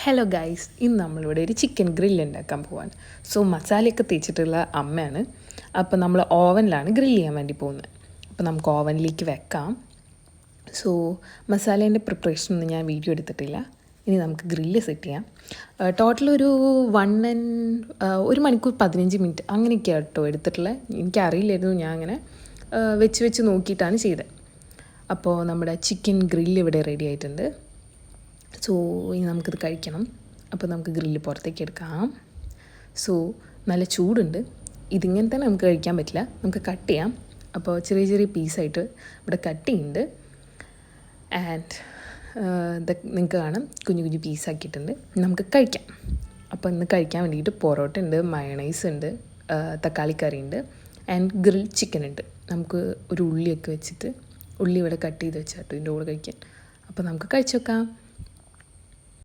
Hello guys, ഇന്ന് നമ്മളിവിടെ ഒരു ചിക്കൻ ഗ്രില്ല് ഉണ്ടാക്കാൻ പോവാണ്. സോ മസാലയൊക്കെ തേച്ചിട്ടുള്ള അമ്മയാണ്. അപ്പോൾ നമ്മൾ ഓവനിലാണ് ഗ്രില്ല് ചെയ്യാൻ വേണ്ടി പോകുന്നത്. അപ്പോൾ നമുക്ക് ഓവനിലേക്ക് വെക്കാം. സോ മസാലേൻ്റെ പ്രിപ്പറേഷനൊന്നും ഞാൻ വീഡിയോ എടുത്തിട്ടില്ല. ഇനി നമുക്ക് ഗ്രില്ല് സെറ്റ് ചെയ്യാം. ടോട്ടൽ ഒരു 1 മണിക്കൂർ 15 മിനിറ്റ് അങ്ങനെയൊക്കെയാണ് കേട്ടോ എടുത്തിട്ടുള്ളത്. എനിക്കറിയില്ലായിരുന്നു, ഞാൻ അങ്ങനെ വെച്ച് നോക്കിയിട്ടാണ് ചെയ്തത്. അപ്പോൾ നമ്മുടെ ചിക്കൻ ഗ്രില്ല് ഇവിടെ റെഡി ആയിട്ടുണ്ട്. സോ ഇനി നമുക്കിത് കഴിക്കണം. അപ്പോൾ നമുക്ക് ഗ്രില്ല് പുറത്തേക്ക് എടുക്കാം. സോ നല്ല ചൂടുണ്ട്. ഇതിങ്ങനെ തന്നെ നമുക്ക് കഴിക്കാൻ പറ്റില്ല, നമുക്ക് കട്ട് ചെയ്യാം. അപ്പോൾ ചെറിയ ചെറിയ പീസായിട്ട് ഇവിടെ കട്ട് ചെയ്യുന്നുണ്ട്. ആൻഡ് നിങ്ങൾക്ക് കാണാം, കുഞ്ഞു കുഞ്ഞു പീസാക്കിയിട്ടുണ്ട്. നമുക്ക് കഴിക്കാം. അപ്പോൾ ഇന്ന് കഴിക്കാൻ വേണ്ടിയിട്ട് പൊറോട്ട ഉണ്ട്, മയണൈസ് ഉണ്ട്, തക്കാളിക്കറി ഉണ്ട്, ആൻഡ് ഗ്രിൽ ചിക്കൻ ഉണ്ട്. നമുക്ക് ഒരു ഉള്ളിയൊക്കെ വെച്ചിട്ട് ഉള്ളി ഇവിടെ കട്ട് ചെയ്ത് വെച്ചാട്ടോ ഇതിൻ്റെ കൂടെ കഴിക്കാൻ. അപ്പോൾ നമുക്ക് കഴിച്ചു നോക്കാം.